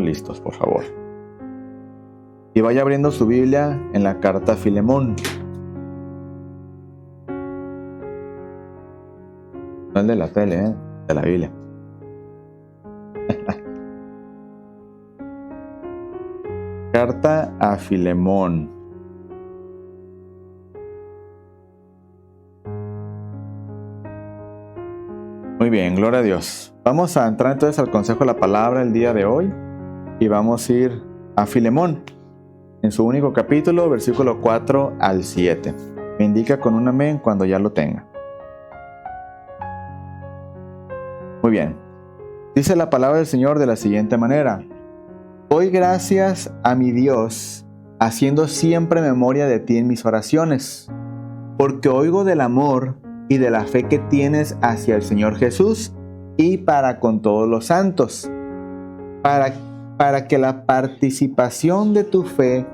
listos, por favor. Y vaya abriendo su Biblia en la carta a Filemón. No el de la tele, de la Biblia. Carta a Filemón. Muy bien, gloria a Dios. Vamos a entrar entonces al consejo de la palabra el día de hoy y vamos a ir a Filemón en su único capítulo, versículo 4 al 7. Me indica con un amén cuando ya lo tenga. Muy bien. Dice la palabra del Señor de la siguiente manera: doy gracias a mi Dios, haciendo siempre memoria de ti en mis oraciones, porque oigo del amor y de la fe que tienes hacia el Señor Jesús y para con todos los santos, para que la participación de tu fe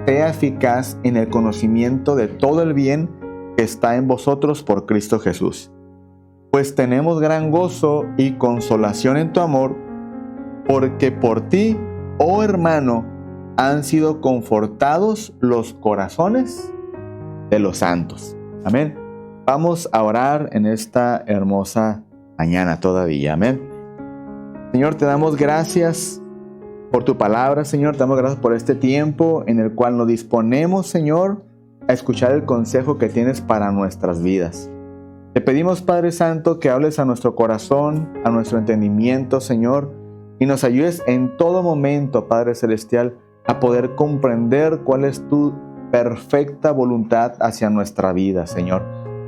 sea eficaz en el conocimiento de todo el bien que está en vosotros por Cristo Jesús. Pues tenemos gran gozo y consolación en tu amor, porque por ti, oh hermano, han sido confortados los corazones de los santos. Amén. Vamos a orar en esta hermosa mañana todavía. Amén. Señor, te damos gracias por tu palabra, Señor. Te damos gracias por este tiempo en el cual nos disponemos, Señor, a escuchar el consejo que tienes para nuestras vidas. Te pedimos, Padre Santo, que hables a nuestro corazón, a nuestro entendimiento, Señor, y nos ayudes en todo momento, Padre Celestial, a poder comprender cuál es tu perfecta voluntad hacia nuestra vida, Señor.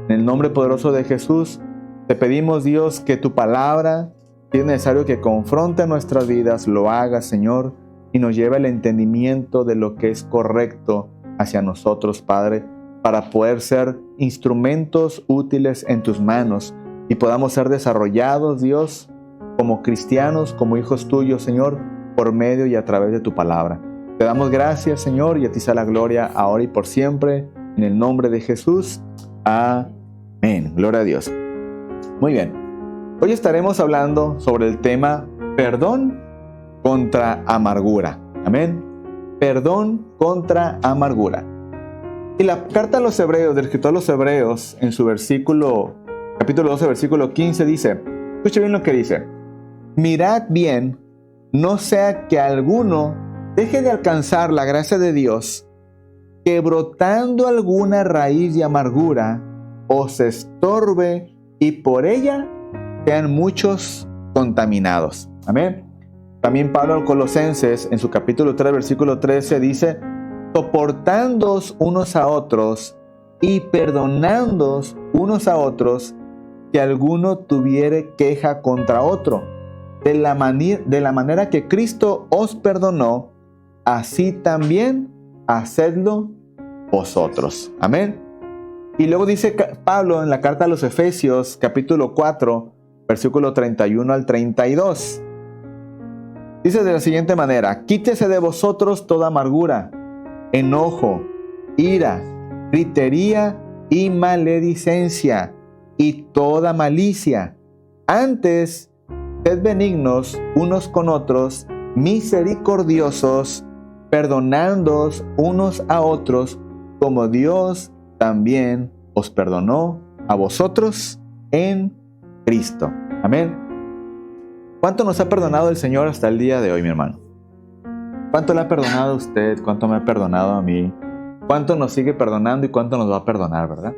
En el nombre poderoso de Jesús, te pedimos, Dios, que tu palabra, si es necesario que confronte nuestras vidas, lo haga, Señor, y nos lleve al entendimiento de lo que es correcto hacia nosotros, Padre, para poder ser instrumentos útiles en tus manos y podamos ser desarrollados, Dios, como cristianos, como hijos tuyos, Señor, por medio y a través de tu palabra. Te damos gracias, Señor, y a ti sea la gloria ahora y por siempre, en el nombre de Jesús. Amén. Gloria a Dios. Muy bien. Hoy estaremos hablando sobre el tema perdón contra amargura. Amén. Perdón contra amargura. Y la carta a los Hebreos, del escritor a los Hebreos, en su capítulo 12, versículo 15, dice, escuche bien lo que dice: mirad bien, no sea que alguno deje de alcanzar la gracia de Dios, que brotando alguna raíz de amargura os estorbe y por ella sean muchos contaminados. Amén. También Pablo a los Colosenses, en su capítulo 3, versículo 13, dice: soportándoos unos a otros y perdonándoos unos a otros, que alguno tuviere queja contra otro. De la manera que Cristo os perdonó, así también hacedlo vosotros. Amén. Y luego dice Pablo en la carta a los Efesios, capítulo 4, versículo 31 al 32. Dice de la siguiente manera: quítese de vosotros toda amargura, enojo, ira, gritería y maledicencia y toda malicia. Antes, sed benignos unos con otros, misericordiosos, perdonándoos unos a otros, como Dios también os perdonó a vosotros en Cristo. Amén. ¿Cuánto nos ha perdonado el Señor hasta el día de hoy, mi hermano? ¿Cuánto le ha perdonado a usted? ¿Cuánto me ha perdonado a mí? ¿Cuánto nos sigue perdonando y cuánto nos va a perdonar, verdad?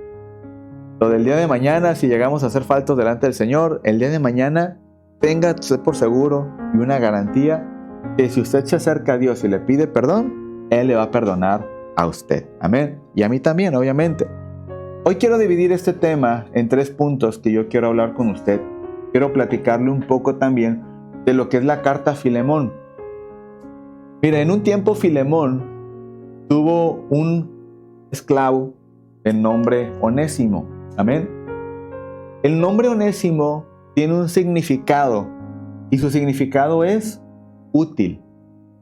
Lo del día de mañana, si llegamos a ser faltos delante del Señor, el día de mañana, tenga usted por seguro y una garantía que si usted se acerca a Dios y le pide perdón, Él le va a perdonar a usted. Amén. Y a mí también, obviamente. Hoy quiero dividir este tema en 3 puntos que yo quiero hablar con usted. Quiero platicarle un poco también de lo que es la carta a Filemón. Mira, en un tiempo Filemón tuvo un esclavo de nombre Onésimo. Amén. El nombre Onésimo tiene un significado y su significado es útil.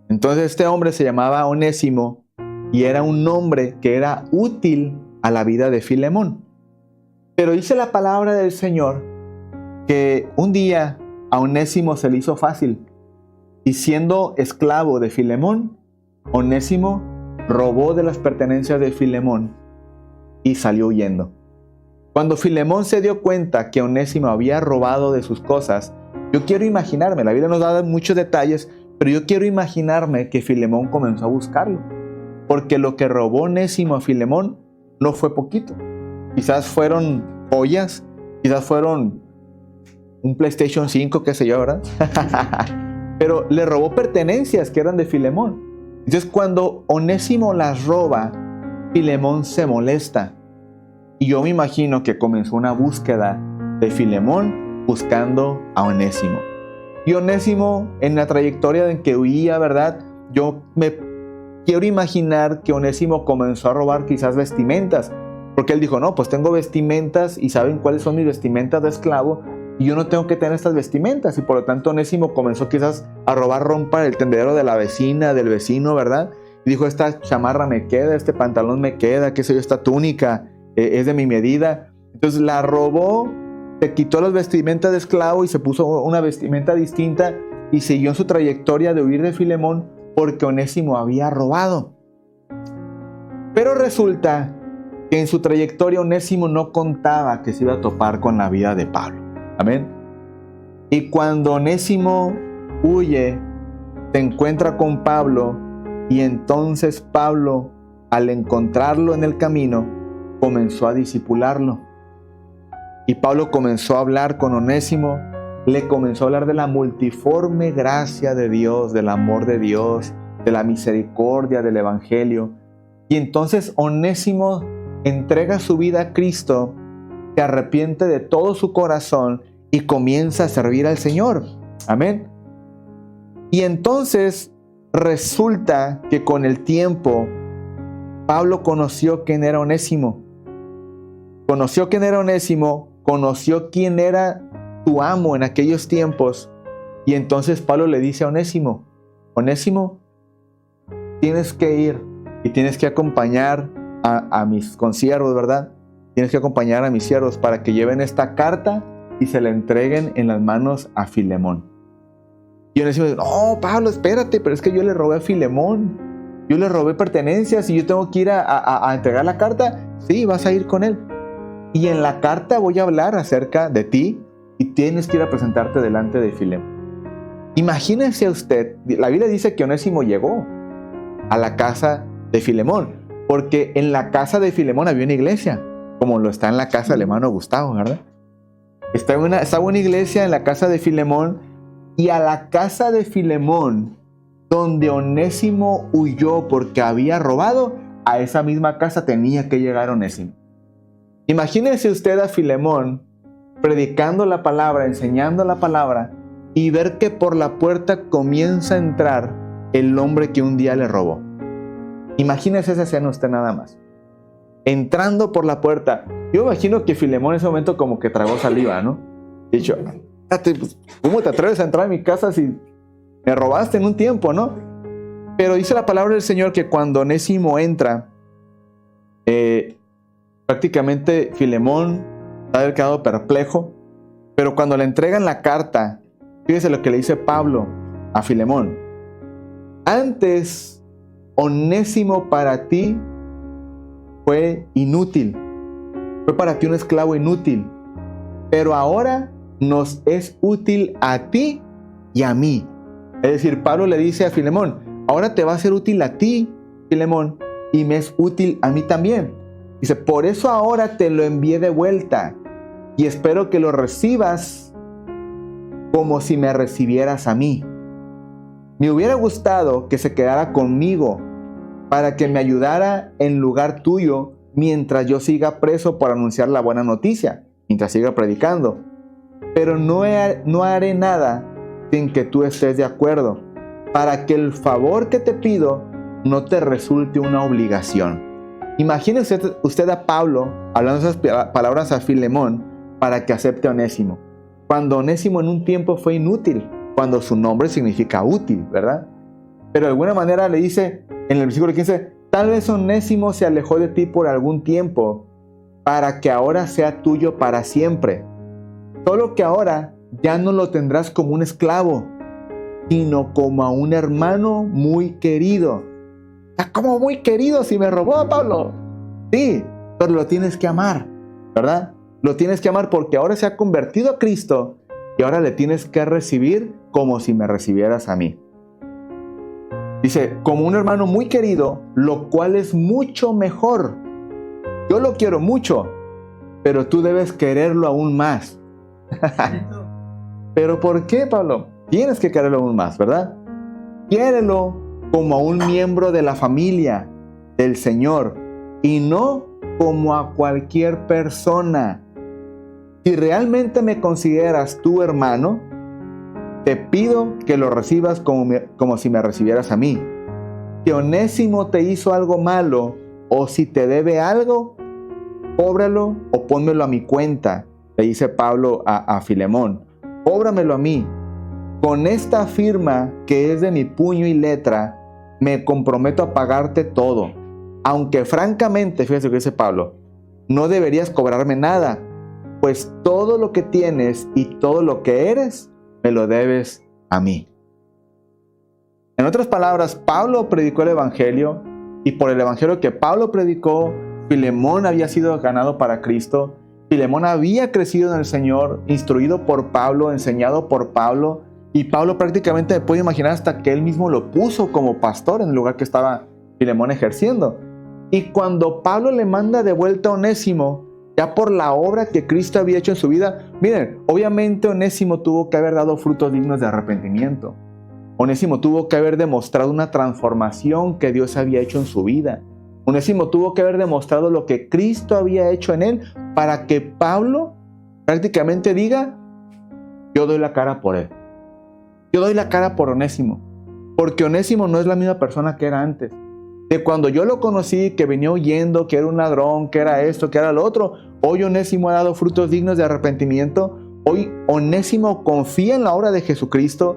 Entonces este hombre se llamaba Onésimo y era un nombre que era útil a la vida de Filemón. Pero dice la palabra del Señor que un día a Onésimo se le hizo fácil Y siendo esclavo de Filemón, Onésimo robó de las pertenencias de Filemón y salió huyendo. Cuando Filemón se dio cuenta que Onésimo había robado de sus cosas, yo quiero imaginarme, la Biblia nos da muchos detalles, pero yo quiero imaginarme que Filemón comenzó a buscarlo. Porque lo que robó Onésimo a Filemón no fue poquito. Quizás fueron joyas, quizás fueron un PlayStation 5, qué sé yo, ¿verdad? Pero le robó pertenencias que eran de Filemón. Entonces cuando Onésimo las roba, Filemón se molesta. Y yo me imagino que comenzó una búsqueda de Filemón buscando a Onésimo. Y Onésimo, en la trayectoria en que huía, ¿verdad? Yo me quiero imaginar que Onésimo comenzó a robar quizás vestimentas. Porque él dijo, no, pues tengo vestimentas y saben cuáles son mis vestimentas de esclavo. Y yo no tengo que tener estas vestimentas. Y por lo tanto Onésimo comenzó quizás a robar ropa del tendedero de la vecina, del vecino, ¿verdad? Y dijo, esta chamarra me queda, este pantalón me queda, qué sé yo, esta túnica es de mi medida. Entonces la robó, se quitó las vestimentas de esclavo y se puso una vestimenta distinta y siguió en su trayectoria de huir de Filemón porque Onésimo había robado. Pero resulta que en su trayectoria Onésimo no contaba que se iba a topar con la vida de Pablo. Amén. Y cuando Onésimo huye, se encuentra con Pablo y entonces Pablo, al encontrarlo en el camino, comenzó a discipularlo. Y Pablo comenzó a hablar con Onésimo, le comenzó a hablar de la multiforme gracia de Dios, del amor de Dios, de la misericordia del Evangelio. Y entonces Onésimo entrega su vida a Cristo, se arrepiente de todo su corazón y comienza a servir al Señor. Amén. Y entonces resulta que con el tiempo Pablo conoció quién era Onésimo. Conoció quién era Onésimo, conoció quién era tu amo en aquellos tiempos. Y entonces Pablo le dice a Onésimo, Onésimo, tienes que ir y tienes que acompañar a mis consiervos, ¿verdad? Tienes que acompañar a mis siervos para que lleven esta carta y se la entreguen en las manos a Filemón. Y Onésimo dice, no, Pablo, espérate, pero es que yo le robé a Filemón. Yo le robé pertenencias y yo tengo que ir a entregar la carta. Sí, vas a ir con él. Y en la carta voy a hablar acerca de ti y tienes que ir a presentarte delante de Filemón. Imagínense usted, la Biblia dice que Onésimo llegó a la casa de Filemón, porque en la casa de Filemón había una iglesia, como lo está en la casa del hermano Gustavo, ¿verdad? Estaba una iglesia en la casa de Filemón, y a la casa de Filemón, donde Onésimo huyó porque había robado, a esa misma casa tenía que llegar Onésimo. Imagínese usted a Filemón predicando la palabra, enseñando la palabra, y ver que por la puerta comienza a entrar el hombre que un día le robó. Imagínese esa escena usted nada más. Entrando por la puerta. Yo imagino que Filemón en ese momento como que tragó saliva, ¿no? De hecho, ¿cómo te atreves a entrar a mi casa si me robaste en un tiempo, no? Pero dice la palabra del Señor que cuando Onésimo entra, prácticamente Filemón ha quedado perplejo, pero cuando le entregan la carta, fíjese lo que le dice Pablo a Filemón. Antes, Onésimo para ti fue inútil, fue para ti un esclavo inútil, pero ahora nos es útil a ti y a mí. Es decir, Pablo le dice a Filemón, ahora te va a ser útil a ti, Filemón, y me es útil a mí también. Dice, por eso ahora te lo envié de vuelta y espero que lo recibas como si me recibieras a mí. Me hubiera gustado que se quedara conmigo para que me ayudara en lugar tuyo mientras yo siga preso por anunciar la buena noticia, mientras siga predicando. Pero no haré nada sin que tú estés de acuerdo, para que el favor que te pido no te resulte una obligación. Imagínese usted a Pablo hablando esas palabras a Filemón para que acepte a Onésimo. Cuando Onésimo en un tiempo fue inútil, cuando su nombre significa útil, ¿verdad? Pero de alguna manera le dice en el versículo 15, tal vez Onésimo se alejó de ti por algún tiempo, para que ahora sea tuyo para siempre. Solo que ahora ya no lo tendrás como un esclavo, sino como a un hermano muy querido. ¿Cómo muy querido si me robó, Pablo? Sí, pero lo tienes que amar, ¿verdad? Lo tienes que amar porque ahora se ha convertido a Cristo y ahora le tienes que recibir como si me recibieras a mí. Dice, como un hermano muy querido, lo cual es mucho mejor. Yo lo quiero mucho, pero tú debes quererlo aún más. ¿Pero por qué, Pablo? Tienes que quererlo aún más, ¿verdad? Quiérelo como a un miembro de la familia del Señor y no como a cualquier persona. Si realmente me consideras tu hermano, te pido que lo recibas como si me recibieras a mí. Si Onésimo te hizo algo malo o si te debe algo, cóbralo o pónmelo a mi cuenta, le dice Pablo a Filemón. Cóbramelo a mí. Con esta firma que es de mi puño y letra, me comprometo a pagarte todo. Aunque francamente, fíjate lo que dice Pablo, no deberías cobrarme nada, pues todo lo que tienes y todo lo que eres, me lo debes a mí. En otras palabras, Pablo predicó el Evangelio y por el Evangelio que Pablo predicó, Filemón había sido ganado para Cristo. Filemón había crecido en el Señor, instruido por Pablo, enseñado por Pablo, y Pablo prácticamente me puede imaginar hasta que él mismo lo puso como pastor en el lugar que estaba Filemón ejerciendo. Y cuando Pablo le manda de vuelta a Onésimo, ya por la obra que Cristo había hecho en su vida, miren, obviamente Onésimo tuvo que haber dado frutos dignos de arrepentimiento. Onésimo tuvo que haber demostrado una transformación que Dios había hecho en su vida. Onésimo tuvo que haber demostrado lo que Cristo había hecho en él para que Pablo prácticamente diga, yo doy la cara por él. Yo doy la cara por Onésimo, porque Onésimo no es la misma persona que era antes. De cuando yo lo conocí, que venía huyendo, que era un ladrón, que era esto, que era lo otro, hoy Onésimo ha dado frutos dignos de arrepentimiento. Hoy Onésimo confía en la obra de Jesucristo,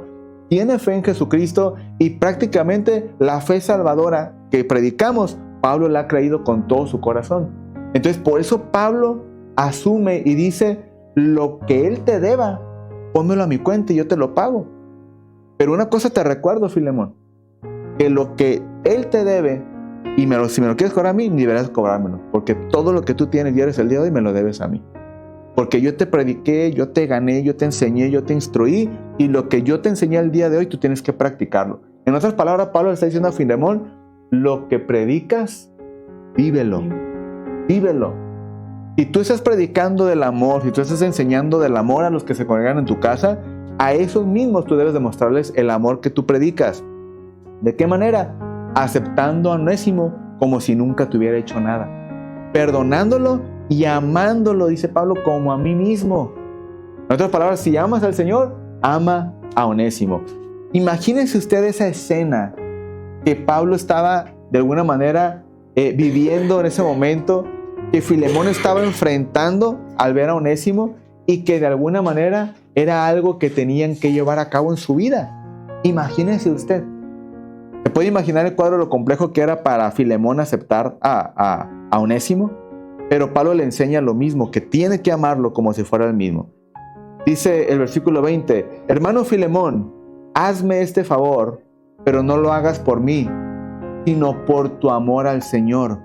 tiene fe en Jesucristo y prácticamente la fe salvadora que predicamos, Pablo la ha creído con todo su corazón. Entonces por eso Pablo asume y dice, lo que él te deba, pónmelo a mi cuenta y yo te lo pago. Pero una cosa te recuerdo, Filemón, que lo que él te debe, y si me lo quieres cobrar a mí, ni deberás cobrármelo, porque todo lo que tú tienes y eres el día de hoy me lo debes a mí. Porque yo te prediqué, yo te gané, yo te enseñé, yo te instruí, y lo que yo te enseñé el día de hoy, tú tienes que practicarlo. En otras palabras, Pablo le está diciendo a Filemón, lo que predicas, vívelo, vívelo. Si tú estás predicando del amor, si tú estás enseñando del amor a los que se congregan en tu casa, a esos mismos tú debes demostrarles el amor que tú predicas. ¿De qué manera? Aceptando a Onésimo como si nunca te hubiera hecho nada. Perdonándolo y amándolo, dice Pablo, como a mí mismo. En otras palabras, si amas al Señor, ama a Onésimo. Imagínense usted esa escena que Pablo estaba de alguna manera viviendo en ese momento, que Filemón estaba enfrentando al ver a Onésimo y que de alguna manera era algo que tenían que llevar a cabo en su vida. Imagínense usted. ¿Se puede imaginar el cuadro, lo complejo que era para Filemón aceptar a Onésimo? Pero Pablo le enseña lo mismo, que tiene que amarlo como si fuera el mismo. Dice el versículo 20, hermano Filemón, hazme este favor, pero no lo hagas por mí, sino por tu amor al Señor.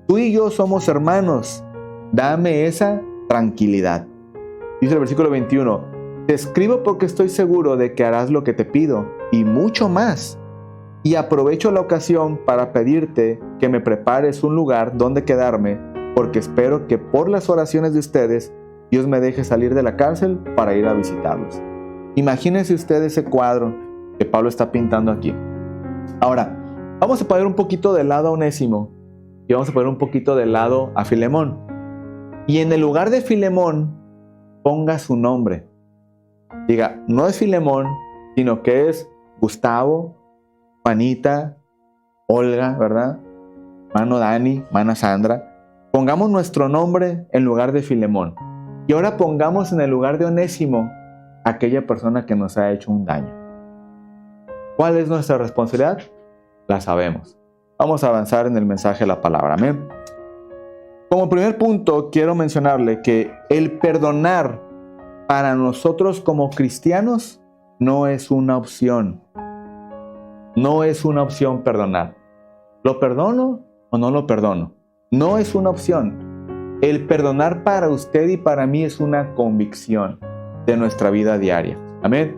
Tú y yo somos hermanos, dame esa tranquilidad. Dice el versículo 21, te escribo porque estoy seguro de que harás lo que te pido, y mucho más. Y aprovecho la ocasión para pedirte que me prepares un lugar donde quedarme, porque espero que por las oraciones de ustedes, Dios me deje salir de la cárcel para ir a visitarlos. Imagínense usted ese cuadro que Pablo está pintando aquí. Ahora, vamos a poner un poquito de lado a Onésimo y vamos a poner un poquito de lado a Filemón. Y en el lugar de Filemón, ponga su nombre. Diga, no es Filemón, sino que es Gustavo, Juanita, Olga, ¿verdad? Mano Dani, Mana Sandra. Pongamos nuestro nombre en lugar de Filemón. Y ahora pongamos en el lugar de Onésimo aquella persona que nos ha hecho un daño. ¿Cuál es nuestra responsabilidad? La sabemos. Vamos a avanzar en el mensaje de la palabra. Amén. Como primer punto, quiero mencionarle que el perdonar para nosotros como cristianos no es una opción. No es una opción perdonar. ¿Lo perdono o no lo perdono? No es una opción. El perdonar para usted y para mí es una convicción de nuestra vida diaria. Amén.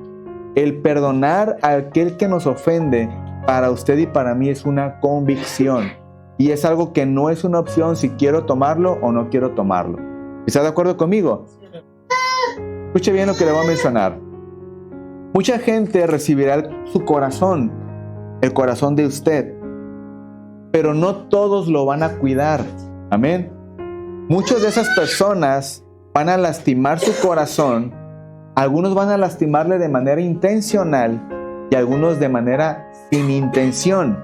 El perdonar a aquel que nos ofende para usted y para mí es una convicción. Y es algo que no es una opción si quiero tomarlo o no quiero tomarlo. ¿Está de acuerdo conmigo? Escuche bien lo que le voy a mencionar. Mucha gente recibirá su corazón, el corazón de usted, pero no todos lo van a cuidar. Amén. Muchas de esas personas van a lastimar su corazón. Algunos van a lastimarle de manera intencional y algunos de manera sin intención.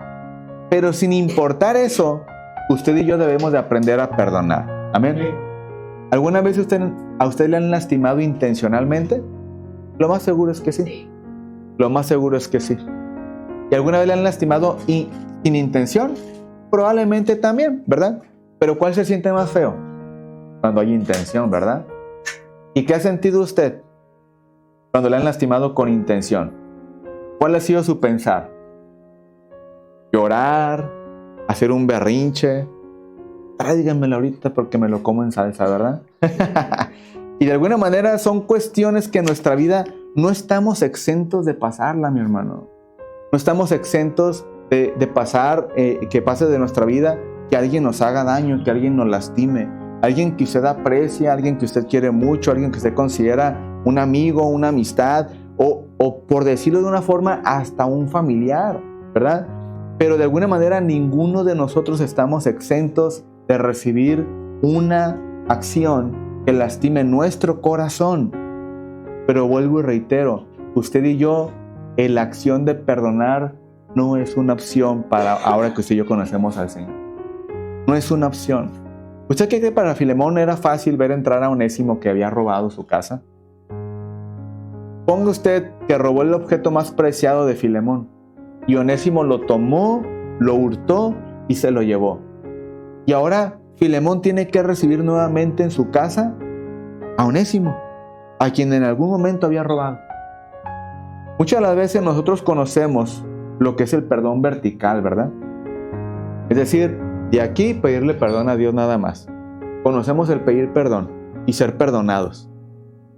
Pero sin importar eso, usted y yo debemos de aprender a perdonar. Amén. ¿Alguna vez a usted le han lastimado intencionalmente? Lo más seguro es que sí. Lo más seguro es que sí. ¿Y alguna vez le han lastimado sin intención? Probablemente también, ¿verdad? Pero ¿cuál se siente más feo? Cuando hay intención, ¿verdad? ¿Y qué ha sentido usted cuando le han lastimado con intención? ¿Cuál ha sido su pensar? Llorar, hacer un berrinche. Tráiganmelo ahorita porque me lo como en salsa, ¿verdad? Y de alguna manera son cuestiones que en nuestra vida no estamos exentos de pasarla, mi hermano. No estamos exentos de pasar, que pase de nuestra vida, que alguien nos haga daño, que alguien nos lastime. Alguien que usted aprecia, alguien que usted quiere mucho, alguien que usted considera un amigo, una amistad, o por decirlo de una forma, hasta un familiar, ¿verdad? Pero de alguna manera ninguno de nosotros estamos exentos de recibir una acción que lastime nuestro corazón. Pero vuelvo y reitero, usted y yo, la acción de perdonar no es una opción para ahora que usted y yo conocemos al Señor. No es una opción. ¿Usted cree que para Filemón era fácil ver entrar a Onésimo que había robado su casa? Ponga usted que robó el objeto más preciado de Filemón y Onésimo lo tomó, lo hurtó y se lo llevó. Y ahora Filemón tiene que recibir nuevamente en su casa a Onésimo, a quien en algún momento había robado. Muchas de las veces nosotros conocemos lo que es el perdón vertical, ¿verdad? Es decir, de aquí pedirle perdón a Dios nada más. Conocemos el pedir perdón y ser perdonados.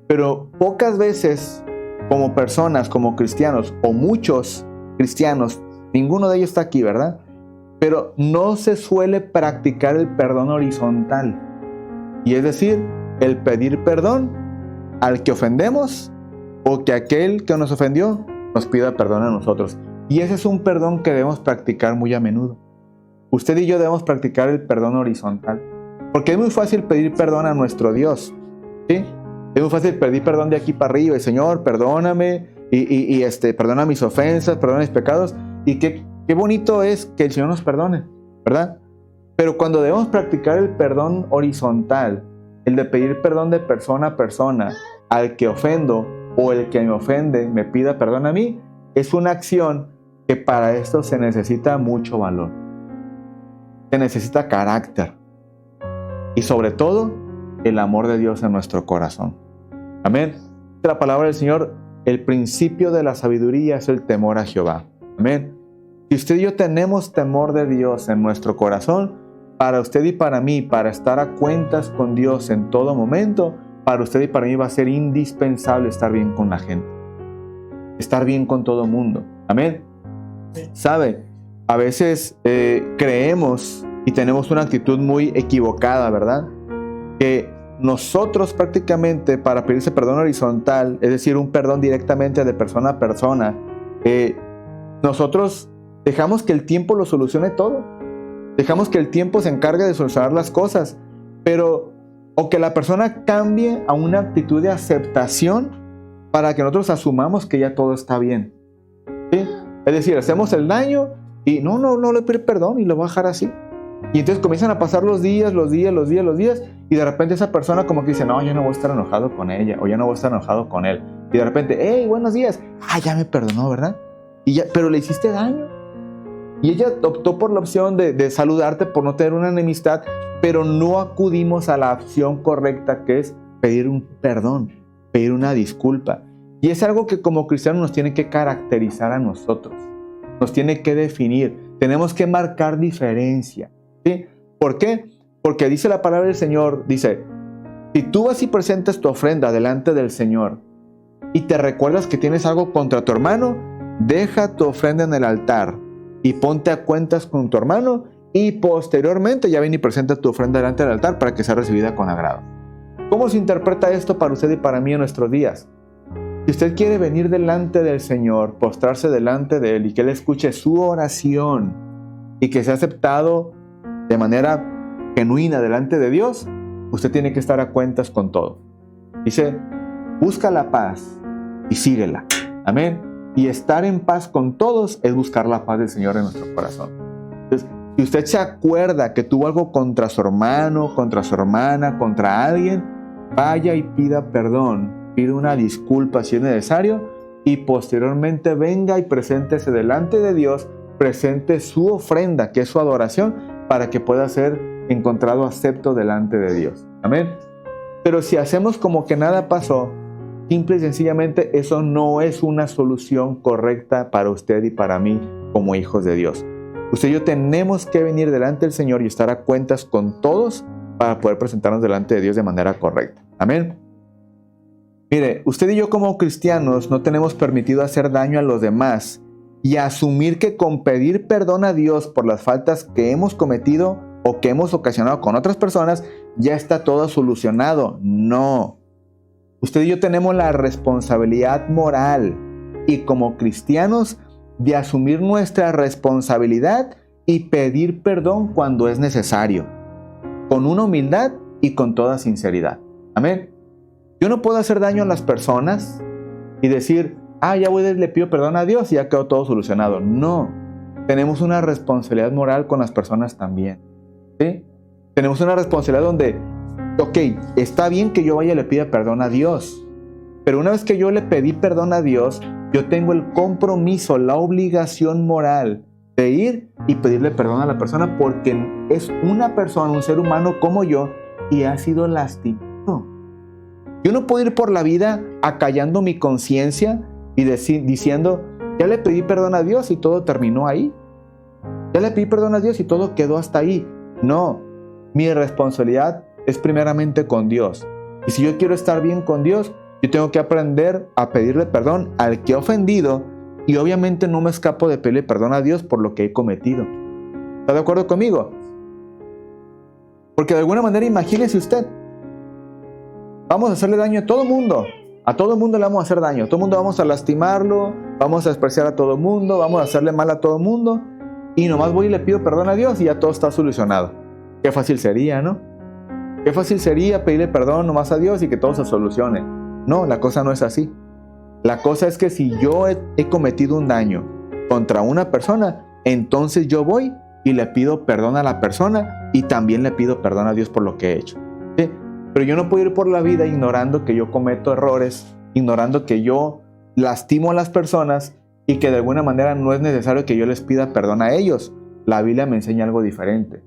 Pero pocas veces, como personas, como cristianos, o muchos cristianos, ninguno de ellos está aquí, ¿verdad? Pero no se suele practicar el perdón horizontal. Y es decir, el pedir perdón al que ofendemos o que aquel que nos ofendió nos pida perdón a nosotros. Y ese es un perdón que debemos practicar muy a menudo. Usted y yo debemos practicar el perdón horizontal. Porque es muy fácil pedir perdón a nuestro Dios, ¿sí? Es muy fácil pedir perdón de aquí para arriba. Señor, perdóname, perdona mis ofensas, perdona mis pecados. Y qué bonito es que el Señor nos perdone, ¿verdad? Pero cuando debemos practicar el perdón horizontal, el de pedir perdón de persona a persona, al que ofendo o el que me ofende me pida perdón a mí, es una acción que para esto se necesita mucho valor. Se necesita carácter. Y sobre todo, el amor de Dios en nuestro corazón. Amén. La palabra del Señor, el principio de la sabiduría es el temor a Jehová. Amén. Si usted y yo tenemos temor de Dios en nuestro corazón, para usted y para mí, para estar a cuentas con Dios en todo momento, para usted y para mí va a ser indispensable estar bien con la gente. Estar bien con todo el mundo. Amén. ¿Sabe? A veces creemos y tenemos una actitud muy equivocada, ¿verdad? Que nosotros prácticamente para pedirse perdón horizontal, es decir, un perdón directamente de persona a persona, nosotros dejamos que el tiempo lo solucione todo. Dejamos que el tiempo se encargue de solucionar las cosas, o que la persona cambie a una actitud de aceptación para que nosotros asumamos que ya todo está bien. ¿Sí? Es decir, hacemos el daño y no le pido perdón y lo voy a dejar así. Y entonces comienzan a pasar los días, y de repente esa persona como que dice, no, yo no voy a estar enojado con ella, o ya no voy a estar enojado con él. Y de repente, hey, buenos días. Ya me perdonó, ¿verdad? Pero le hiciste daño. Y ella optó por la opción de saludarte por no tener una enemistad, pero no acudimos a la opción correcta, que es pedir un perdón, pedir una disculpa. Y es algo que como cristianos nos tiene que caracterizar a nosotros, nos tiene que definir, tenemos que marcar diferencia, ¿sí? ¿Por qué? Porque dice la palabra del Señor, dice, si tú vas y presentas tu ofrenda delante del Señor y te recuerdas que tienes algo contra tu hermano, deja tu ofrenda en el altar y ponte a cuentas con tu hermano y posteriormente ya ven y presenta tu ofrenda delante del altar para que sea recibida con agrado. ¿Cómo se interpreta esto para usted y para mí en nuestros días? Si usted quiere venir delante del Señor, postrarse delante de Él y que Él escuche su oración y que sea aceptado de manera genuina delante de Dios, usted tiene que estar a cuentas con todo. Dice, busca la paz y síguela. Amén. Y estar en paz con todos es buscar la paz del Señor en nuestro corazón. Entonces, si usted se acuerda que tuvo algo contra su hermano, contra su hermana, contra alguien, vaya y pida perdón. Pide una disculpa si es necesario y posteriormente venga y preséntese delante de Dios, presente su ofrenda, que es su adoración, para que pueda ser encontrado acepto delante de Dios. Amén. Pero si hacemos como que nada pasó, simple y sencillamente eso no es una solución correcta para usted y para mí como hijos de Dios. Usted y yo tenemos que venir delante del Señor y estar a cuentas con todos para poder presentarnos delante de Dios de manera correcta. Amén. Mire, usted y yo como cristianos no tenemos permitido hacer daño a los demás y asumir que con pedir perdón a Dios por las faltas que hemos cometido o que hemos ocasionado con otras personas, ya está todo solucionado. No. Usted y yo tenemos la responsabilidad moral y como cristianos de asumir nuestra responsabilidad y pedir perdón cuando es necesario, con una humildad y con toda sinceridad. Amén. Yo no puedo hacer daño a las personas y decir, ya voy, le pido perdón a Dios y ya quedó todo solucionado. No, tenemos una responsabilidad moral con las personas también, ¿sí? Tenemos una responsabilidad donde, ok, está bien que yo vaya y le pida perdón a Dios, pero una vez que yo le pedí perdón a Dios, yo tengo el compromiso, la obligación moral de ir y pedirle perdón a la persona porque es una persona, un ser humano como yo y ha sido lastimado. Yo no puedo ir por la vida acallando mi conciencia y diciendo, ya le pedí perdón a Dios y todo terminó ahí. Ya le pedí perdón a Dios y todo quedó hasta ahí. No, mi responsabilidad es primeramente con Dios. Y si yo quiero estar bien con Dios, yo tengo que aprender a pedirle perdón al que he ofendido y obviamente no me escapo de pedirle perdón a Dios por lo que he cometido. ¿Está de acuerdo conmigo? Porque de alguna manera imagínese usted, vamos a hacerle daño a todo mundo. A todo mundo le vamos a hacer daño. A todo mundo vamos a lastimarlo. Vamos a despreciar a todo mundo. Vamos a hacerle mal a todo mundo. Y nomás voy y le pido perdón a Dios y ya todo está solucionado. Qué fácil sería, ¿no? Qué fácil sería pedirle perdón nomás a Dios y que todo se solucione. No, la cosa no es así. La cosa es que si yo he cometido un daño contra una persona, entonces yo voy y le pido perdón a la persona y también le pido perdón a Dios por lo que he hecho. ¿Sí? Pero yo no puedo ir por la vida ignorando que yo cometo errores, ignorando que yo lastimo a las personas y que de alguna manera no es necesario que yo les pida perdón a ellos. La Biblia me enseña algo diferente.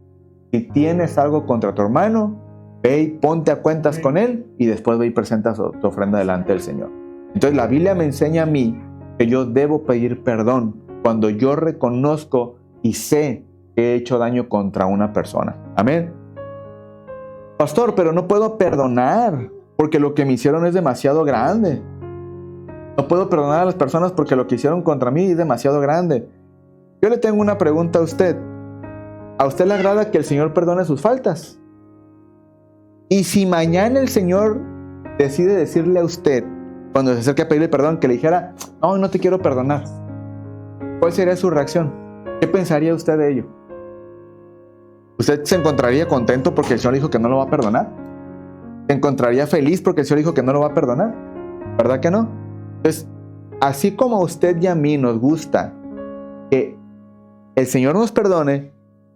Si tienes algo contra tu hermano, ve y ponte a cuentas con él y después ve y presenta tu ofrenda delante del Señor. Entonces la Biblia me enseña a mí que yo debo pedir perdón cuando yo reconozco y sé que he hecho daño contra una persona. Amén. Pastor, pero no puedo perdonar porque lo que me hicieron es demasiado grande. No puedo perdonar a las personas porque lo que hicieron contra mí es demasiado grande. Yo le tengo una pregunta a usted. ¿A usted le agrada que el Señor perdone sus faltas? Y si mañana el Señor decide decirle a usted, cuando se acerque a pedirle perdón, que le dijera, no te quiero perdonar, ¿cuál sería su reacción? ¿Qué pensaría usted de ello? ¿Usted se encontraría contento porque el Señor dijo que no lo va a perdonar? ¿Se encontraría feliz porque el Señor dijo que no lo va a perdonar? ¿Verdad que no? Entonces, así como a usted y a mí nos gusta que el Señor nos perdone,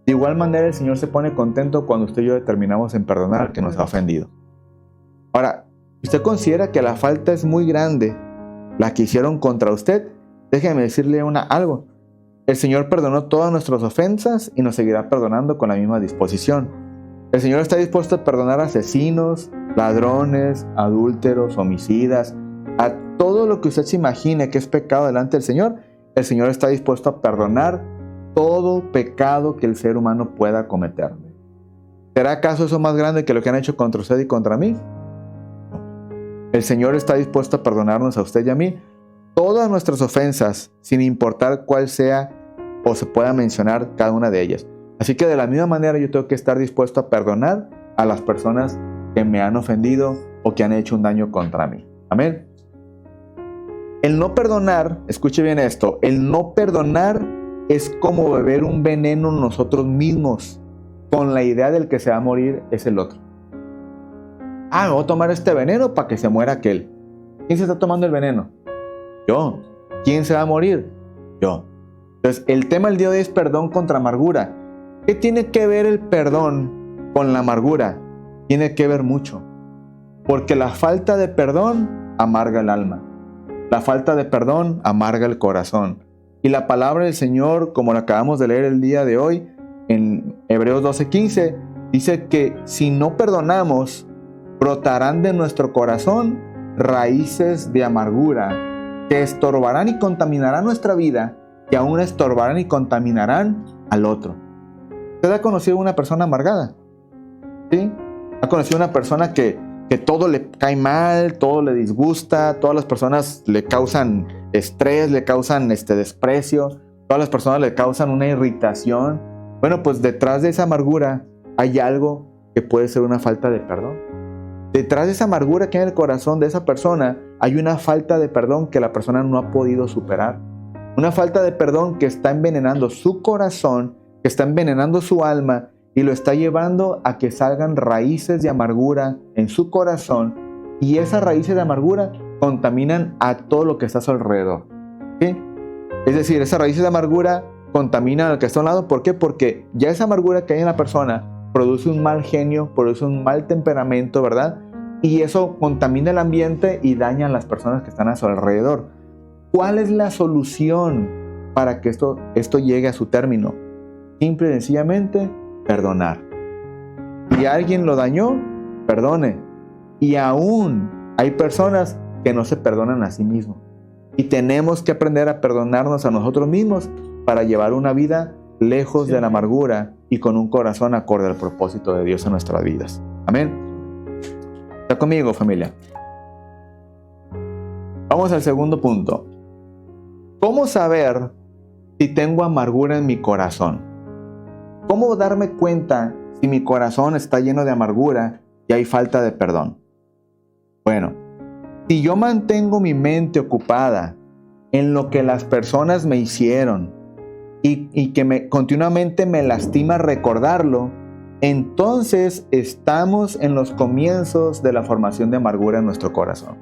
de igual manera el Señor se pone contento cuando usted y yo determinamos en perdonar al que nos ha ofendido. Ahora, si usted considera que la falta es muy grande, la que hicieron contra usted, déjeme decirle algo. El Señor perdonó todas nuestras ofensas y nos seguirá perdonando con la misma disposición. El Señor está dispuesto a perdonar a asesinos, ladrones, adúlteros, homicidas, a todo lo que usted se imagine que es pecado delante del Señor, el Señor está dispuesto a perdonar todo pecado que el ser humano pueda cometer. ¿Será acaso eso más grande que lo que han hecho contra usted y contra mí? El Señor está dispuesto a perdonarnos a usted y a mí todas nuestras ofensas, sin importar cuál sea o se pueda mencionar cada una de ellas. Así que de la misma manera yo tengo que estar dispuesto a perdonar a las personas que me han ofendido o que han hecho un daño contra mí. Amén. El no perdonar, escuche bien esto, el no perdonar es como beber un veneno nosotros mismos, con la idea del que se va a morir es el otro. Voy a tomar este veneno para que se muera aquel. ¿Quién se está tomando el veneno? Yo. ¿Quién se va a morir? Yo. Entonces, el tema del día de hoy es perdón contra amargura. ¿Qué tiene que ver el perdón con la amargura? Tiene que ver mucho. Porque la falta de perdón amarga el alma. La falta de perdón amarga el corazón. Y la palabra del Señor, como la acabamos de leer el día de hoy, en Hebreos 12:15, dice que si no perdonamos, brotarán de nuestro corazón raíces de amargura que estorbarán y contaminarán nuestra vida, que aún estorbarán y contaminarán al otro. ¿Usted ha conocido una persona amargada? ¿Sí? ¿Ha conocido una persona que todo le cae mal, todo le disgusta, todas las personas le causan estrés, le causan desprecio, todas las personas le causan una irritación? Bueno, pues detrás de esa amargura hay algo que puede ser una falta de perdón. Detrás de esa amargura que hay en el corazón de esa persona hay una falta de perdón que la persona no ha podido superar. Una falta de perdón que está envenenando su corazón, que está envenenando su alma y lo está llevando a que salgan raíces de amargura en su corazón, y esas raíces de amargura contaminan a todo lo que está a su alrededor. ¿Sí? Es decir, esas raíces de amargura contaminan al que está a un lado. ¿Por qué? Porque ya esa amargura que hay en la persona produce un mal genio, produce un mal temperamento, ¿verdad? Y eso contamina el ambiente y daña a las personas que están a su alrededor. ¿Cuál es la solución para que esto llegue a su término? Simple y sencillamente, perdonar. Si alguien lo dañó, perdone. Y aún hay personas que no se perdonan a sí mismos. Y tenemos que aprender a perdonarnos a nosotros mismos para llevar una vida lejos de la amargura y con un corazón acorde al propósito de Dios en nuestras vidas. Amén. ¿Está conmigo, familia? Vamos al segundo punto. ¿Cómo saber si tengo amargura en mi corazón? ¿Cómo darme cuenta si mi corazón está lleno de amargura y hay falta de perdón? Bueno, si yo mantengo mi mente ocupada en lo que las personas me hicieron y que continuamente me lastima recordarlo, entonces estamos en los comienzos de la formación de amargura en nuestro corazón.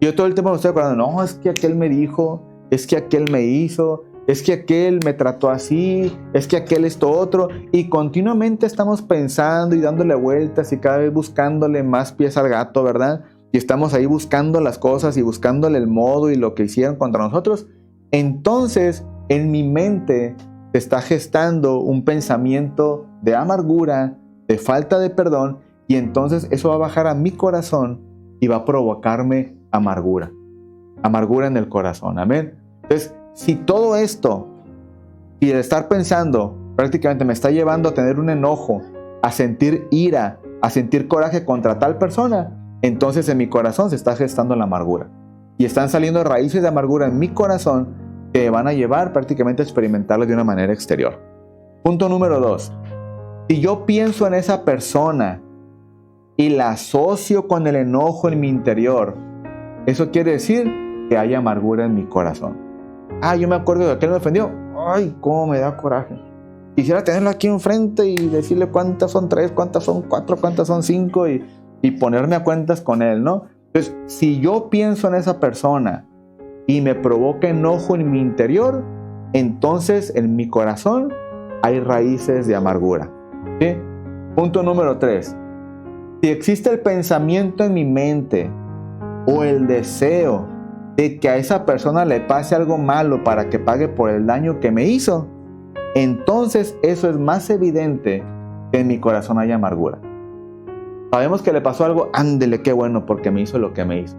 Yo todo el tiempo me estoy acordando, no, es que aquel me dijo, es que aquel me hizo, es que aquel me trató así, es que aquel esto otro, y continuamente estamos pensando y dándole vueltas y cada vez buscándole más pies al gato, ¿verdad? Y estamos ahí buscando las cosas y buscándole el modo y lo que hicieron contra nosotros. Entonces, en mi mente se está gestando un pensamiento de amargura, de falta de perdón, y entonces eso va a bajar a mi corazón y va a provocarme amargura en el corazón. Amén. Entonces, si todo esto y el estar pensando prácticamente me está llevando a tener un enojo, a sentir ira, a sentir coraje contra tal persona, entonces en mi corazón se está gestando la amargura y están saliendo raíces de amargura en mi corazón que van a llevar prácticamente a experimentarlo de una manera exterior. Punto número 2. Si yo pienso en esa persona y la asocio con el enojo en mi interior, eso quiere decir que hay amargura en mi corazón. Yo me acuerdo de aquel me ofendió. Ay, cómo me da coraje. Quisiera tenerlo aquí enfrente y decirle cuántas son 3, cuántas son 4, cuántas son 5 y ponerme a cuentas con él, ¿no? Entonces, si yo pienso en esa persona y me provoca enojo en mi interior, entonces en mi corazón hay raíces de amargura. ¿Sí? Punto número 3. Si existe el pensamiento en mi mente o el deseo de que a esa persona le pase algo malo para que pague por el daño que me hizo, entonces eso es más evidente que en mi corazón hay amargura. Sabemos que le pasó algo, ándele, qué bueno, porque me hizo lo que me hizo.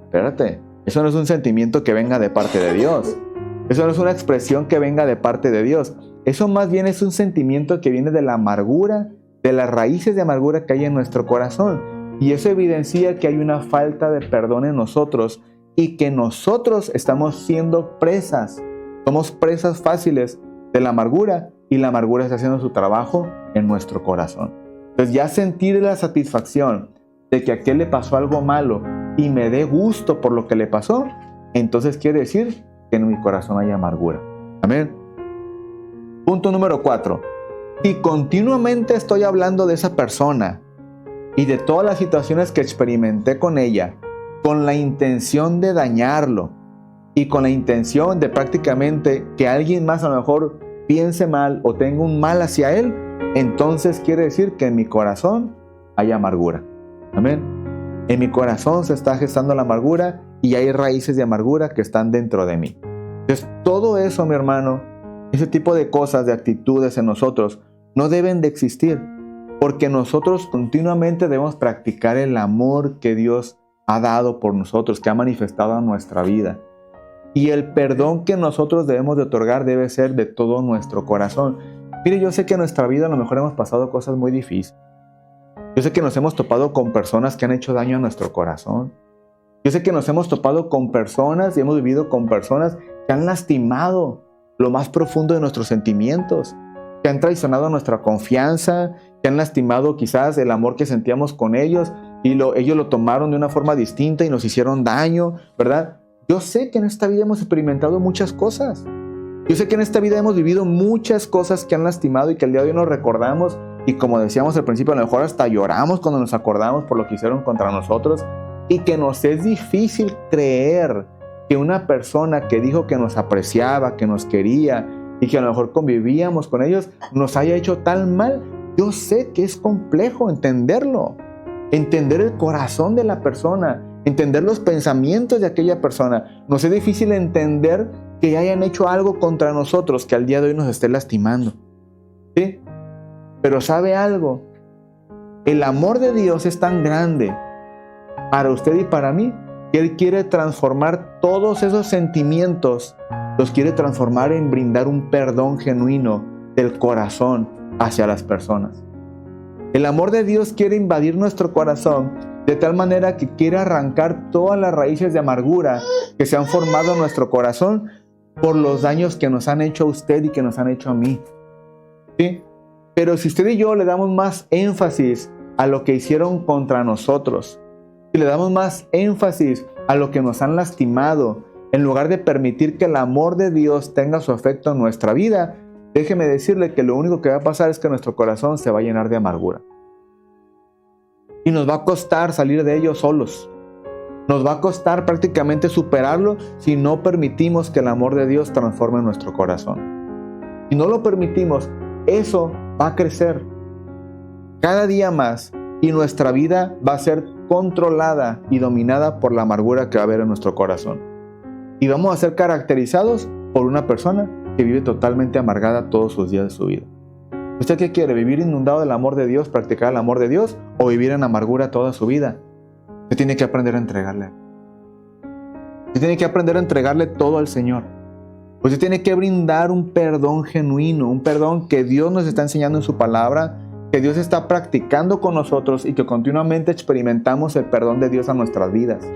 espérate, eso no es un sentimiento que venga de parte de Dios. Eso no es una expresión que venga de parte de Dios. Eso más bien es un sentimiento que viene de la amargura, de las raíces de amargura que hay en nuestro corazón. Y eso evidencia que hay una falta de perdón en nosotros y que nosotros estamos siendo presas. Somos presas fáciles de la amargura y la amargura está haciendo su trabajo en nuestro corazón. Entonces ya sentir la satisfacción de que a aquel le pasó algo malo y me dé gusto por lo que le pasó, entonces quiere decir que en mi corazón hay amargura. Amén. Punto número 4. Si continuamente estoy hablando de esa persona y de todas las situaciones que experimenté con ella, con la intención de dañarlo y con la intención de prácticamente que alguien más a lo mejor piense mal o tenga un mal hacia él, entonces quiere decir que en mi corazón hay amargura. Amén. En mi corazón se está gestando la amargura y hay raíces de amargura que están dentro de mí. Entonces, todo eso, mi hermano, ese tipo de cosas, de actitudes en nosotros, no deben de existir, porque nosotros continuamente debemos practicar el amor que Dios ha dado por nosotros, que ha manifestado en nuestra vida. Y el perdón que nosotros debemos de otorgar debe ser de todo nuestro corazón. Mire, yo sé que en nuestra vida a lo mejor hemos pasado cosas muy difíciles. Yo sé que nos hemos topado con personas que han hecho daño a nuestro corazón. Yo sé que nos hemos topado con personas y hemos vivido con personas que han lastimado lo más profundo de nuestros sentimientos, que han traicionado nuestra confianza, que han lastimado quizás el amor que sentíamos con ellos y ellos lo tomaron de una forma distinta y nos hicieron daño, ¿verdad? Yo sé que en esta vida hemos experimentado muchas cosas. Yo sé que en esta vida hemos vivido muchas cosas que han lastimado y que al día de hoy nos recordamos y como decíamos al principio, a lo mejor hasta lloramos cuando nos acordamos por lo que hicieron contra nosotros y que nos es difícil creer que una persona que dijo que nos apreciaba, que nos quería y que a lo mejor convivíamos con ellos, nos haya hecho tan mal. Yo sé que es complejo entenderlo, entender el corazón de la persona, entender los pensamientos de aquella persona. Nos es difícil entender que hayan hecho algo contra nosotros que al día de hoy nos esté lastimando. ¿Sí? Pero ¿sabe algo? El amor de Dios es tan grande para usted y para mí que Él quiere transformar todos esos sentimientos, los quiere transformar en brindar un perdón genuino del corazón hacia las personas. El amor de Dios quiere invadir nuestro corazón de tal manera que quiere arrancar todas las raíces de amargura que se han formado en nuestro corazón por los daños que nos han hecho a usted y que nos han hecho a mí. ¿Sí? Pero si usted y yo le damos más énfasis a lo que hicieron contra nosotros, si le damos más énfasis a lo que nos han lastimado, en lugar de permitir que el amor de Dios tenga su efecto en nuestra vida, déjeme decirle que lo único que va a pasar es que nuestro corazón se va a llenar de amargura. Y nos va a costar salir de ello solos. Nos va a costar prácticamente superarlo si no permitimos que el amor de Dios transforme nuestro corazón. Si no lo permitimos, eso va a crecer cada día más y nuestra vida va a ser controlada y dominada por la amargura que va a haber en nuestro corazón. Y vamos a ser caracterizados por una persona que vive totalmente amargada todos sus días de su vida. ¿Usted qué quiere? ¿Vivir inundado del amor de Dios, practicar el amor de Dios o vivir en amargura toda su vida? Usted tiene que aprender a entregarle. Usted tiene que aprender a entregarle todo al Señor. Usted tiene que brindar un perdón genuino, un perdón que Dios nos está enseñando en su palabra, que Dios está practicando con nosotros y que continuamente experimentamos el perdón de Dios a nuestras vidas.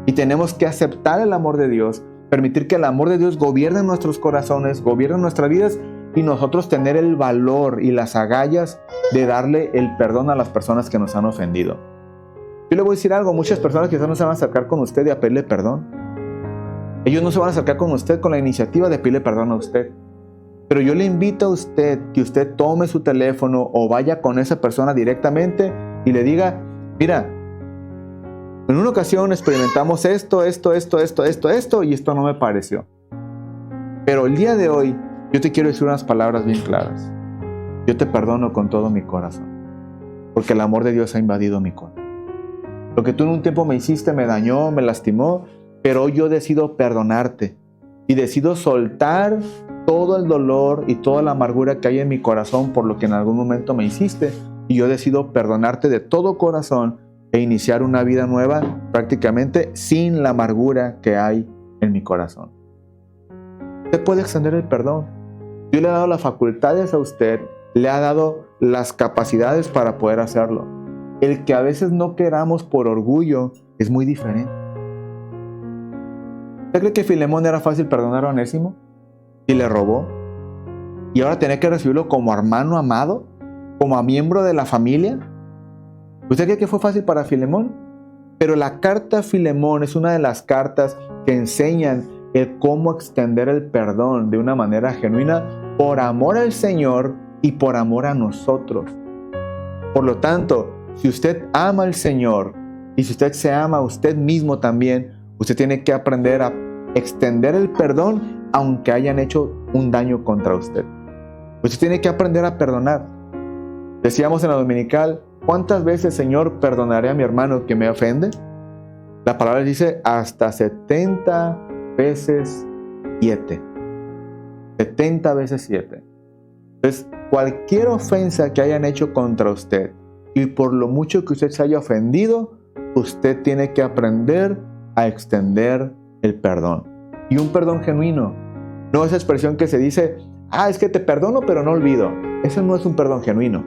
Y tenemos que aceptar el amor de Dios, permitir que el amor de Dios gobierne nuestros corazones, gobierne nuestras vidas y nosotros tener el valor y las agallas de darle el perdón a las personas que nos han ofendido. Yo le voy a decir algo, muchas personas quizás no se van a acercar con usted y a pedirle perdón. Ellos no se van a acercar con usted con la iniciativa de pedirle perdón a usted. Pero yo le invito a usted que usted tome su teléfono o vaya con esa persona directamente y le diga, mira, en una ocasión experimentamos esto y esto no me pareció. Pero el día de hoy yo te quiero decir unas palabras bien claras. Yo te perdono con todo mi corazón, porque el amor de Dios ha invadido mi corazón. Lo que tú en un tiempo me hiciste me dañó, me lastimó, pero hoy yo decido perdonarte y decido soltar todo el dolor y toda la amargura que hay en mi corazón por lo que en algún momento me hiciste y yo decido perdonarte de todo corazón e iniciar una vida nueva prácticamente sin la amargura que hay en mi corazón. Usted puede extender el perdón. Dios le ha dado las facultades a usted, le ha dado las capacidades para poder hacerlo. El que a veces no queramos por orgullo es muy diferente. ¿Usted cree que Filemón era fácil perdonar a Onésimo? Y le robó. Y ahora tenía que recibirlo como hermano amado, como a miembro de la familia. ¿Usted cree que fue fácil para Filemón? Pero la carta a Filemón es una de las cartas que enseñan el cómo extender el perdón de una manera genuina por amor al Señor y por amor a nosotros. Por lo tanto, si usted ama al Señor y si usted se ama a usted mismo también, usted tiene que aprender a extender el perdón aunque hayan hecho un daño contra usted. Usted tiene que aprender a perdonar. Decíamos en la dominical, ¿cuántas veces, Señor, perdonaré a mi hermano que me ofende? La palabra dice hasta 70 veces 7. 70 veces 7. Entonces, cualquier ofensa que hayan hecho contra usted y por lo mucho que usted se haya ofendido, usted tiene que aprender a extender el perdón. Y un perdón genuino. No esa expresión que se dice, es que te perdono pero no olvido. Ese no es un perdón genuino.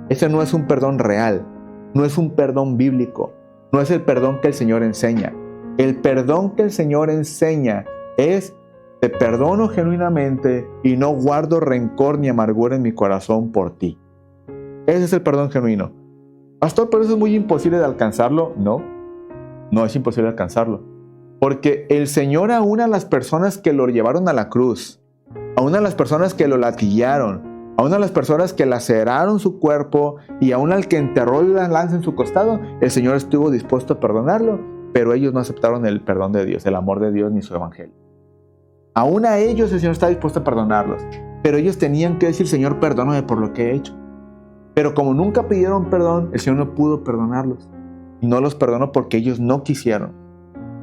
Ese no es un perdón real. No es un perdón bíblico. No es el perdón que el Señor enseña. El perdón que el Señor enseña es: te perdono genuinamente y no guardo rencor ni amargura en mi corazón por ti. Ese es el perdón genuino. Pastor, ¿pero eso es muy imposible de alcanzarlo? No, no es imposible alcanzarlo. Porque el Señor aún a las personas que lo llevaron a la cruz, aún a las personas que lo latillaron, aún a las personas que laceraron su cuerpo y aún al que enterró la lanza en su costado, el Señor estuvo dispuesto a perdonarlo, pero ellos no aceptaron el perdón de Dios, el amor de Dios ni su evangelio. Aún a ellos el Señor está dispuesto a perdonarlos, pero ellos tenían que decir: Señor, perdóname por lo que he hecho. Pero como nunca pidieron perdón, el Señor no pudo perdonarlos. Y no los perdonó porque ellos no quisieron.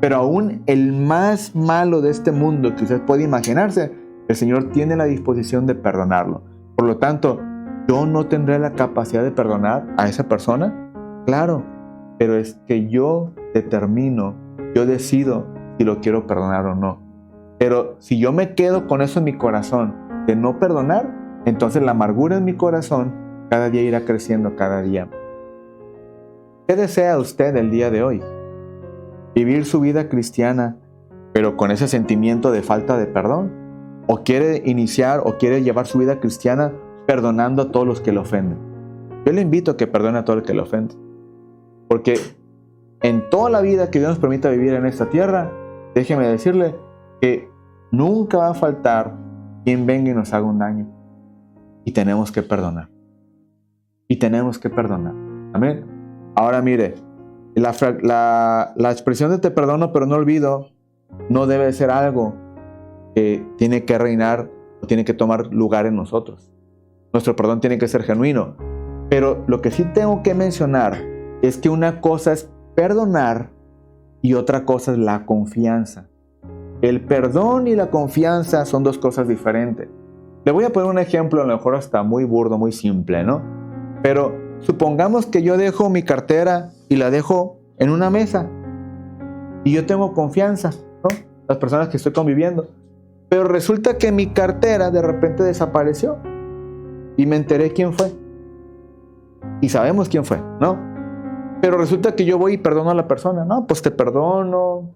Pero aún el más malo de este mundo que usted puede imaginarse, el Señor tiene la disposición de perdonarlo. Por lo tanto, ¿yo no tendré la capacidad de perdonar a esa persona? Claro, pero es que yo determino, yo decido si lo quiero perdonar o no. Pero si yo me quedo con eso en mi corazón de no perdonar, entonces la amargura en mi corazón cada día irá creciendo cada día. ¿Qué desea usted el día de hoy? ¿Vivir su vida cristiana pero con ese sentimiento de falta de perdón? ¿O quiere iniciar o quiere llevar su vida cristiana perdonando a todos los que le ofenden? Yo le invito a que perdone a todo el que le ofende. Porque en toda la vida que Dios nos permita vivir en esta tierra, déjeme decirle que nunca va a faltar quien venga y nos haga un daño. Y tenemos que perdonar. Y tenemos que perdonar. Amén. Ahora mire, la expresión de te perdono pero no olvido no debe ser algo que tiene que reinar o tiene que tomar lugar en nosotros. Nuestro perdón tiene que ser genuino. Pero lo que sí tengo que mencionar es que una cosa es perdonar y otra cosa es la confianza. El perdón y la confianza son dos cosas diferentes. Le voy a poner un ejemplo, a lo mejor hasta muy burdo, muy simple, ¿no? Pero supongamos que yo dejo mi cartera y la dejo en una mesa y yo tengo confianza, ¿no? Las personas que estoy conviviendo. Pero resulta que mi cartera de repente desapareció y me enteré quién fue. Y sabemos quién fue, ¿no? Pero resulta que yo voy y perdono a la persona. No, pues te perdono.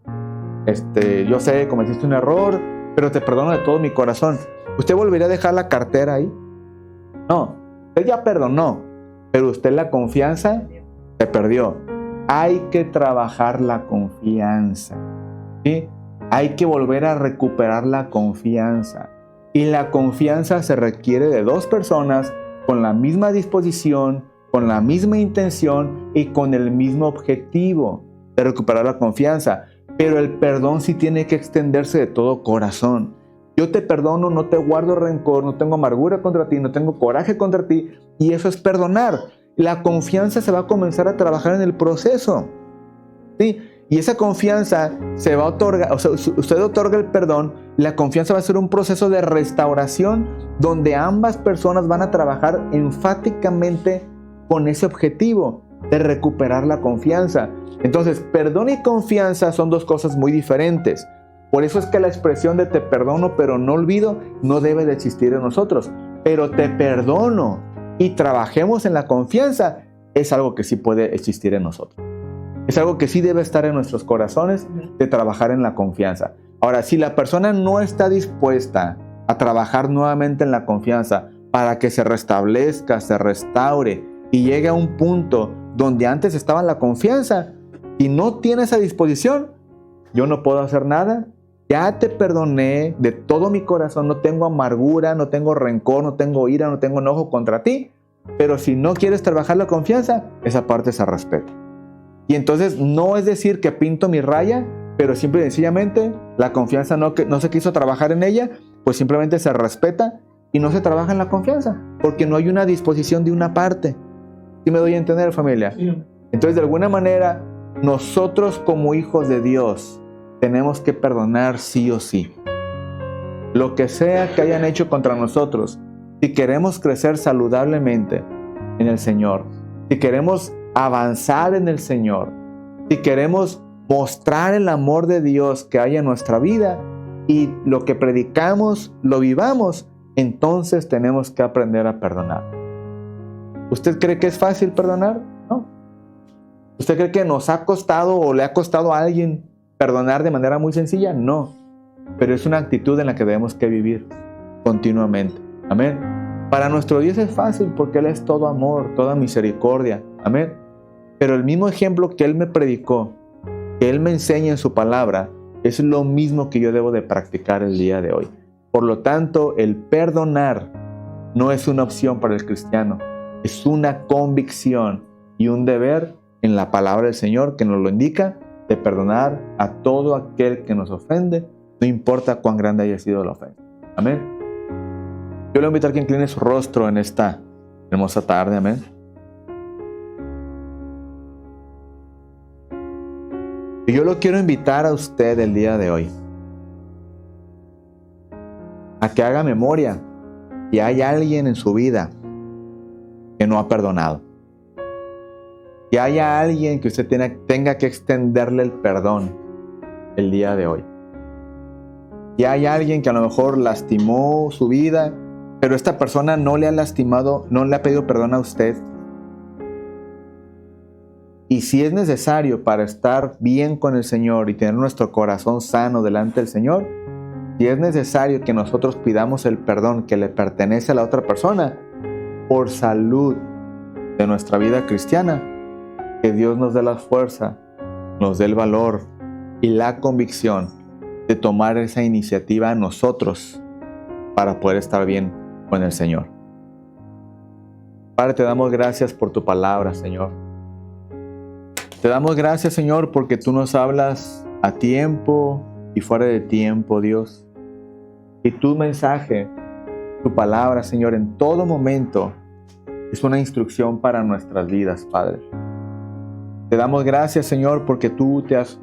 Yo sé, cometiste un error, pero te perdono de todo mi corazón. ¿Usted volvería a dejar la cartera ahí? No, usted ya perdonó, pero usted la confianza se perdió. Hay que trabajar la confianza, ¿sí? Hay que volver a recuperar la confianza. Y la confianza se requiere de dos personas con la misma disposición, con la misma intención y con el mismo objetivo de recuperar la confianza. Pero el perdón sí tiene que extenderse de todo corazón. Yo te perdono, no te guardo rencor, no tengo amargura contra ti, no tengo coraje contra ti. Y eso es perdonar. La confianza se va a comenzar a trabajar en el proceso, ¿sí? Y esa confianza se va a otorgar, o sea, usted otorga el perdón, la confianza va a ser un proceso de restauración donde ambas personas van a trabajar enfáticamente con ese objetivo de recuperar la confianza. Entonces, perdón y confianza son dos cosas muy diferentes. Por eso es que la expresión de te perdono pero no olvido no debe de existir en nosotros. Pero te perdono y trabajemos en la confianza es algo que sí puede existir en nosotros. Es algo que sí debe estar en nuestros corazones, de trabajar en la confianza. Ahora, si la persona no está dispuesta a trabajar nuevamente en la confianza para que se restablezca, se restaure y llegue a un punto donde antes estaba la confianza y no tiene esa disposición, yo no puedo hacer nada. Ya te perdoné de todo mi corazón, no tengo amargura, no tengo rencor, no tengo ira, no tengo enojo contra ti. Pero si no quieres trabajar la confianza, esa parte se respeta. Y entonces no es decir que pinto mi raya, pero simple y sencillamente la confianza no se quiso trabajar en ella, pues simplemente se respeta y no se trabaja en la confianza, porque no hay una disposición de una parte. ¿Sí me doy a entender, familia? Sí. Entonces, de alguna manera, nosotros como hijos de Dios tenemos que perdonar sí o sí. Lo que sea que hayan hecho contra nosotros, si queremos crecer saludablemente en el Señor, si queremos avanzar en el Señor, si queremos mostrar el amor de Dios que hay en nuestra vida y lo que predicamos lo vivamos, entonces tenemos que aprender a perdonar. ¿Usted cree que es fácil perdonar? No. ¿Usted cree que nos ha costado o le ha costado a alguien perdonar de manera muy sencilla? No. Pero es una actitud en la que debemos que vivir continuamente. Amén. Para nuestro Dios es fácil porque Él es todo amor, toda misericordia. Amén. Pero el mismo ejemplo que Él me predicó, que Él me enseña en su palabra, es lo mismo que yo debo de practicar el día de hoy. Por lo tanto, el perdonar no es una opción para el cristiano, es una convicción y un deber en la palabra del Señor que nos lo indica, de perdonar a todo aquel que nos ofende, no importa cuán grande haya sido la ofensa. Amén. Yo le voy a invitar a que incline su rostro en esta hermosa tarde. Amén. Y yo lo quiero invitar a usted el día de hoy a que haga memoria si hay alguien en su vida que no ha perdonado. Si hay alguien que usted tenga que extenderle el perdón el día de hoy. Si hay alguien que a lo mejor lastimó su vida, pero esta persona no le ha lastimado, no le ha pedido perdón a usted. Y si es necesario para estar bien con el Señor y tener nuestro corazón sano delante del Señor, si es necesario que nosotros pidamos el perdón que le pertenece a la otra persona por salud de nuestra vida cristiana, que Dios nos dé la fuerza, nos dé el valor y la convicción de tomar esa iniciativa a nosotros para poder estar bien con el Señor. Padre, te damos gracias por tu palabra, Señor. Te damos gracias, Señor, porque tú nos hablas a tiempo y fuera de tiempo, Dios. Y tu mensaje, tu palabra, Señor, en todo momento es una instrucción para nuestras vidas, Padre. Te damos gracias, Señor, porque tú te has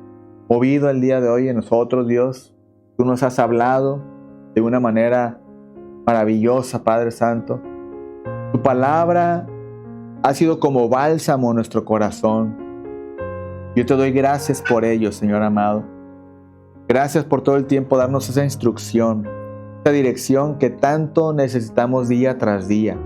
movido el día de hoy en nosotros, Dios. Tú nos has hablado de una manera maravillosa, Padre Santo. Tu palabra ha sido como bálsamo en nuestro corazón. Yo te doy gracias por ello, Señor amado. Gracias por todo el tiempo darnos esa instrucción, esa dirección que tanto necesitamos día tras día.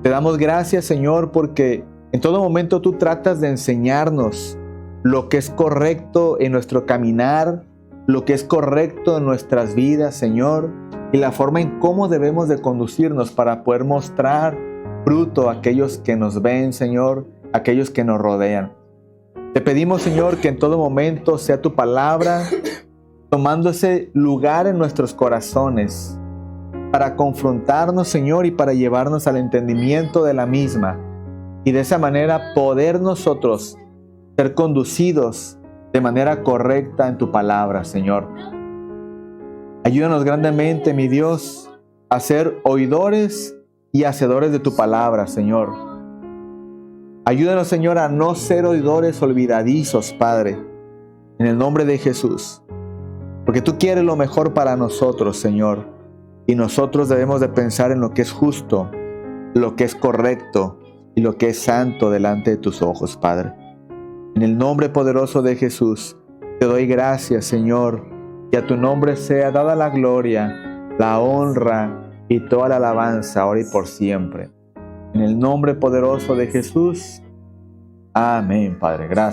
Te damos gracias, Señor, porque en todo momento tú tratas de enseñarnos lo que es correcto en nuestro caminar, lo que es correcto en nuestras vidas, Señor, y la forma en cómo debemos de conducirnos para poder mostrar fruto a aquellos que nos ven, Señor, a aquellos que nos rodean. Te pedimos, Señor, que en todo momento sea tu palabra tomando ese lugar en nuestros corazones para confrontarnos, Señor, y para llevarnos al entendimiento de la misma. Y de esa manera poder nosotros ser conducidos de manera correcta en tu palabra, Señor. Ayúdanos grandemente, mi Dios, a ser oidores y hacedores de tu palabra, Señor. Ayúdanos, Señor, a no ser oidores olvidadizos, Padre, en el nombre de Jesús. Porque tú quieres lo mejor para nosotros, Señor. Y nosotros debemos de pensar en lo que es justo, lo que es correcto y lo que es santo delante de tus ojos, Padre. En el nombre poderoso de Jesús, te doy gracias, Señor, y a tu nombre sea dada la gloria, la honra y toda la alabanza, ahora y por siempre. En el nombre poderoso de Jesús. Amén, Padre. Gracias.